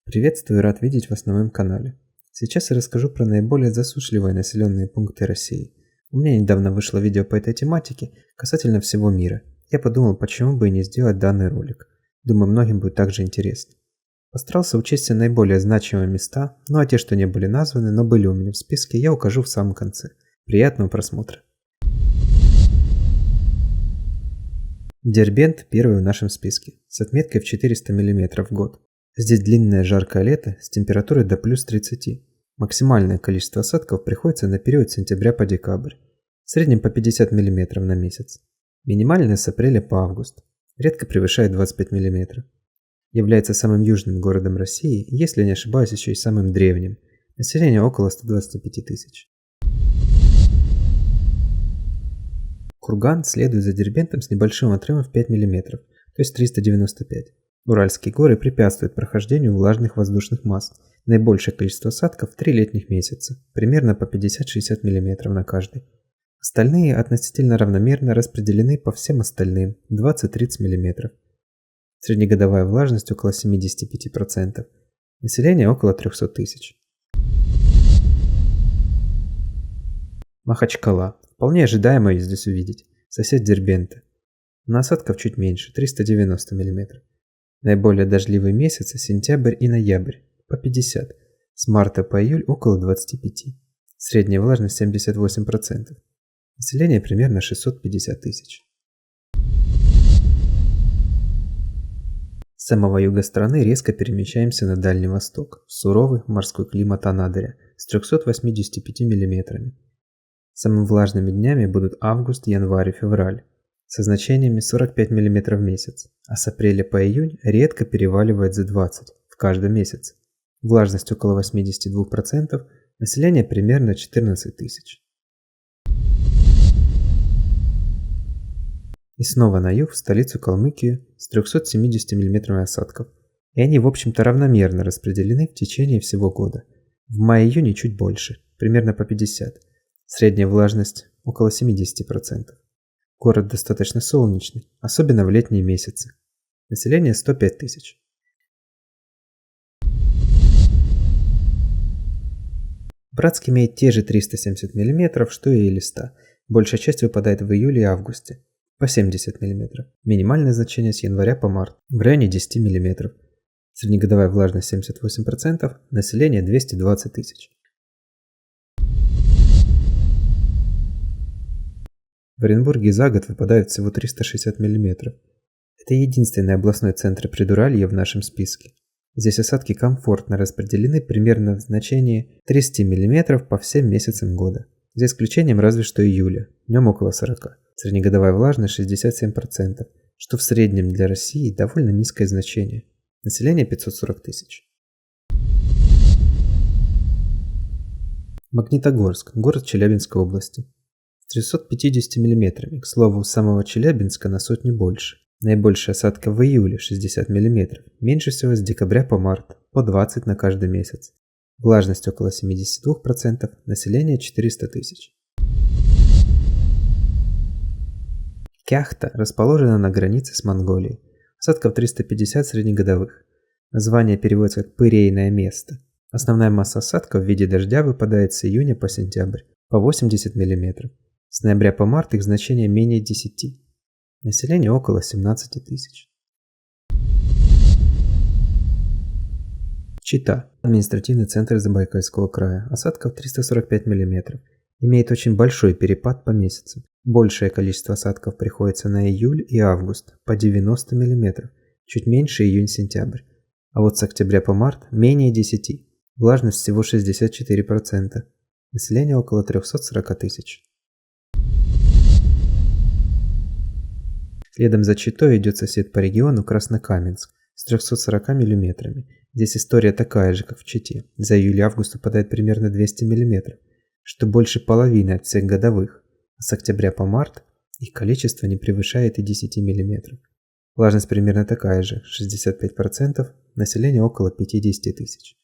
Приветствую, рад видеть вас на моем канале. Сейчас я расскажу про наиболее засушливые населенные пункты России. У меня недавно вышло видео по этой тематике касательно всего мира. Я подумал, почему бы и не сделать данный ролик. Думаю, многим будет также интересно. Постарался учесть все наиболее значимые места, ну а те, что не были названы, но были у меня в списке, я укажу в самом конце. Приятного просмотра. Дербент первый в нашем списке, с отметкой в 400 мм в год. Здесь длинное жаркое лето с температурой до плюс 30. Максимальное количество осадков приходится на период с сентября по декабрь, в среднем по 50 мм на месяц. Минимальное с апреля по август, редко превышает 25 мм. Является самым южным городом России и, если не ошибаюсь, еще и самым древним. Население около 125 тысяч. Курган следует за Дербентом с небольшим отрывом в 5 мм, то есть 395. Уральские горы препятствуют прохождению влажных воздушных масс. Наибольшее количество осадков в 3 летних месяца, примерно по 50-60 мм на каждый. Остальные относительно равномерно распределены по всем остальным 20-30 мм. Среднегодовая влажность около 75%. Население около 300 тысяч. Махачкала. Вполне ожидаемо ее здесь увидеть. Сосед Дербента. На осадков чуть меньше, 390 мм. Наиболее дождливые месяцы – сентябрь и ноябрь, по 50, с марта по июль около 25. Средняя влажность 78%. Население примерно 650 тысяч. С самого юга страны резко перемещаемся на Дальний Восток, в суровый морской климат Анадыря с 385 мм. Самыми влажными днями будут август, январь и февраль, со значениями 45 мм в месяц, а с апреля по июнь редко переваливает за 20 в каждом месяце. Влажность около 82%, население примерно 14 тысяч. И снова на юг, в столицу Калмыкию, с 370 мм осадков. И они, в общем-то, равномерно распределены в течение всего года. В мае-июне чуть больше, примерно по 50. Средняя влажность около 70%. Город достаточно солнечный, особенно в летние месяцы. Население 105 тысяч. Братск имеет те же 370 мм, что и Элиста. Большая часть выпадает в июле и августе, по 70 мм. Минимальное значение с января по март, в районе 10 мм. Среднегодовая влажность 78%, население 220 тысяч. В Оренбурге за год выпадает всего 360 мм. Это единственный областной центр Придуралья в нашем списке. Здесь осадки комфортно распределены примерно в значении 30 мм по всем месяцам года, за исключением разве что июля, днем около 40. Среднегодовая влажность 67%, что в среднем для России довольно низкое значение. Население 540 тысяч. Магнитогорск, город Челябинской области. 350 мм, к слову, самого Челябинска на сотню больше. Наибольшая осадка в июле 60 мм, меньше всего с декабря по март, по 20 на каждый месяц. Влажность около 72%, население 400 тысяч. Кяхта расположена на границе с Монголией. Осадков 350 среднегодовых. Название переводится как «пырейное место». Основная масса осадков в виде дождя выпадает с июня по сентябрь, по 80 мм. С ноября по март их значение менее 10. Население около 17 тысяч. Чита. Административный центр Забайкальского края. Осадков 345 мм. Имеет очень большой перепад по месяцам. Большее количество осадков приходится на июль и август, по 90 мм. Чуть меньше июнь-сентябрь. А вот с октября по март менее 10. Влажность всего 64%. Население около 340 тысяч. Следом за Читой идет сосед по региону Краснокаменск с 340 мм. Здесь история такая же, как в Чите. За июль-август выпадает примерно 200 мм, что больше половины от всех годовых. А с октября по март их количество не превышает и 10 мм. Влажность примерно такая же, 65%, население около 50 тысяч.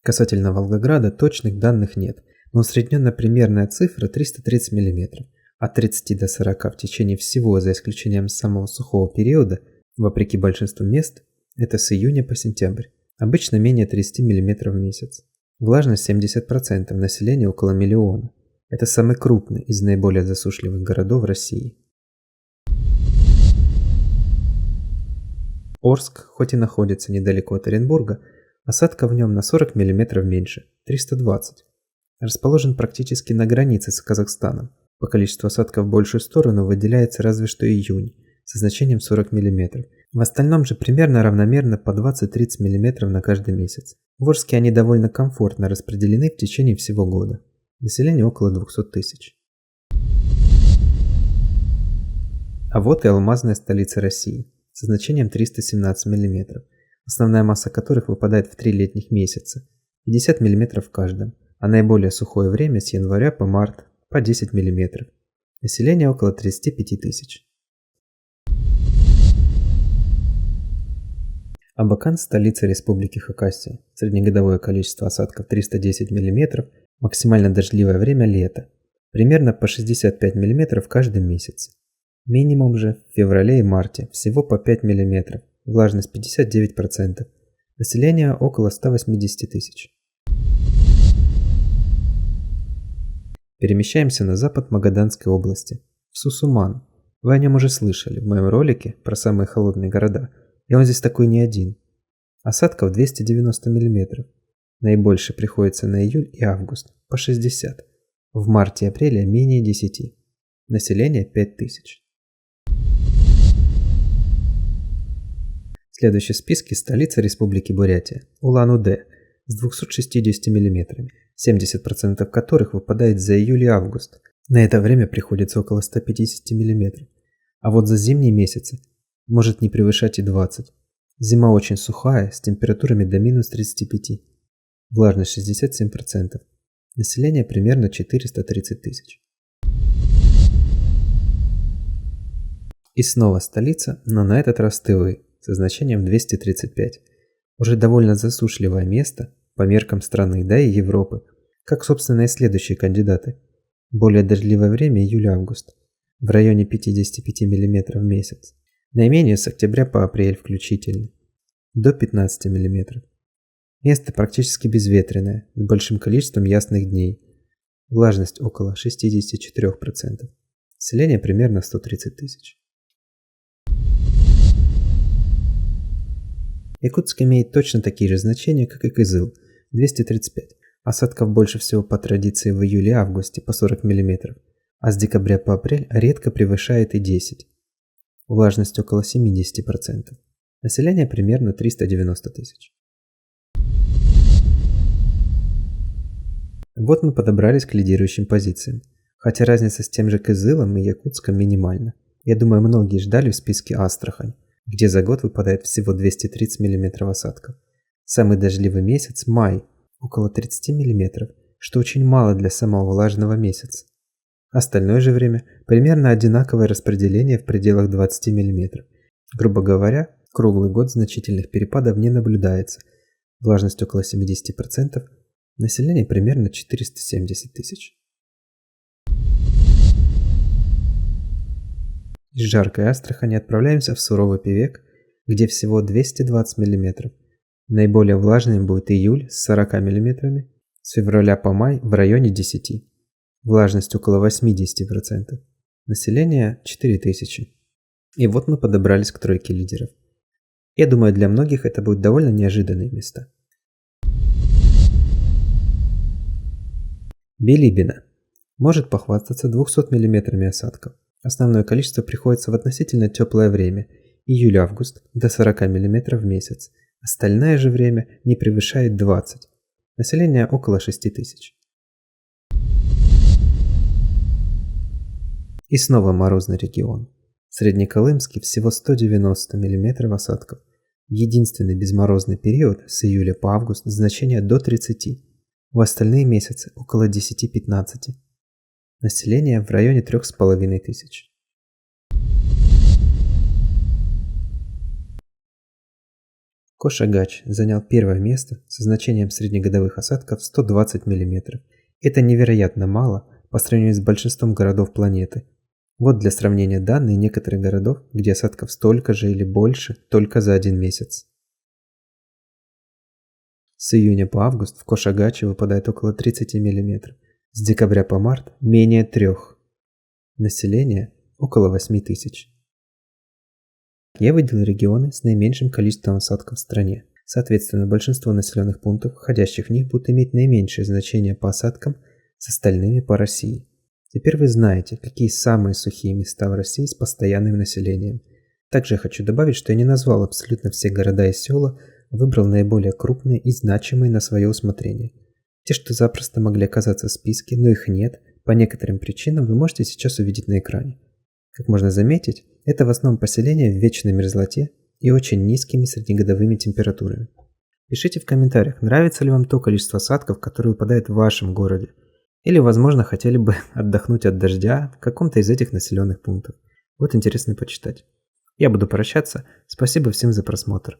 Касательно Волгограда точных данных нет, но усредненно примерная цифра 330 мм. от 30 до 40 в течение всего, за исключением самого сухого периода, вопреки большинству мест, это с июня по сентябрь, обычно менее 30 мм в месяц. Влажность 70%, население около миллиона. Это самый крупный из наиболее засушливых городов России. Орск, хоть и находится недалеко от Оренбурга, осадков в нем на 40 мм меньше, 320. Расположен практически на границе с Казахстаном. По количеству осадков в большую сторону выделяется разве что июнь, со значением 40 мм. В остальном же примерно равномерно по 20-30 мм на каждый месяц. В Орске они довольно комфортно распределены в течение всего года. Население около 200 тысяч. А вот и алмазная столица России, со значением 317 мм, основная масса которых выпадает в 3 летних месяца, 50 мм в каждом, а наиболее сухое время с января по март по 10 мм. Население около 35 тысяч. Абакан – столица Республики Хакасия. Среднегодовое количество осадков 310 мм, максимально дождливое время – лето. Примерно по 65 мм в каждом месяце. Минимум же в феврале и марте всего по 5 мм, влажность 59%. Население около 180 тысяч. Перемещаемся на запад Магаданской области, в Сусуман. Вы о нем уже слышали в моем ролике про самые холодные города. И он здесь такой не один. Осадков 290 мм. Наибольше приходится на июль и август, по 60. В марте и апреле менее 10. Население 5000. Следующий в списке столица Республики Бурятия, Улан-Удэ, с 260 мм, 70% которых выпадает за июль и август. На это время приходится около 150 мм. А вот за зимние месяцы может не превышать и 20. Зима очень сухая, с температурами до минус 35. Влажность 67%. Население примерно 430 тысяч. И снова столица, но на этот раз Тывы, со значением 235. Уже довольно засушливое место по меркам страны, да и Европы, как собственно и следующие кандидаты. Более дождливое время июль-август, в районе 55 мм в месяц. Наименее с октября по апрель включительно, до 15 мм. Место практически безветренное, с большим количеством ясных дней. Влажность около 64%. Население примерно 130 тысяч. Якутск имеет точно такие же значения, как и Кызыл, 235. Осадков больше всего по традиции в июле-августе по 40 мм, а с декабря по апрель редко превышает и 10. Влажность около 70%. Население примерно 390 тысяч. Вот мы подобрались к лидирующим позициям. Хотя разница с тем же Кызылом и Якутском минимальна. Я думаю, многие ждали в списке Астрахань, где за год выпадает всего 230 мм осадков. Самый дождливый месяц – май, около 30 мм, что очень мало для самого влажного месяца. Остальное же время примерно одинаковое распределение в пределах 20 мм. Грубо говоря, круглый год значительных перепадов не наблюдается. Влажность около 70%, население примерно 470 тысяч. Из жаркой Астрахани отправляемся в суровый Певек, где всего 220 мм. Наиболее влажным будет июль с 40 мм, с февраля по май в районе 10. Влажность около 80%. Население 4000. И вот мы подобрались к тройке лидеров. Я думаю, для многих это будут довольно неожиданные места. Билибино может похвастаться 200 мм осадков. Основное количество приходится в относительно теплое время, июль-август, до 40 мм в месяц. Остальное же время не превышает 20. Население около 6000. И снова морозный регион. Среднеколымский всего 190 мм осадков. В единственный безморозный период с июля по август значение до 30. В остальные месяцы около 10-15. Население в районе 3500. Кош-Агач занял первое место со значением среднегодовых осадков 120 мм. Это невероятно мало по сравнению с большинством городов планеты. Вот для сравнения данные некоторых городов, где осадков столько же или больше только за один месяц. С июня по август в Кошагаче выпадает около 30 мм, с декабря по март менее 3. Население около 8 тысяч. Я выделил регионы с наименьшим количеством осадков в стране. Соответственно, большинство населенных пунктов, входящих в них, будут иметь наименьшее значение по осадкам с остальными по России. Теперь вы знаете, какие самые сухие места в России с постоянным населением. Также я хочу добавить, что я не назвал абсолютно все города и села, а выбрал наиболее крупные и значимые на свое усмотрение. Те, что запросто могли оказаться в списке, но их нет, по некоторым причинам вы можете сейчас увидеть на экране. Как можно заметить, это в основном поселения в вечной мерзлоте и очень низкими среднегодовыми температурами. Пишите в комментариях, нравится ли вам то количество осадков, которое выпадает в вашем городе. Или, возможно, хотели бы отдохнуть от дождя в каком-то из этих населенных пунктов. Вот интересно почитать. Я буду прощаться. Спасибо всем за просмотр.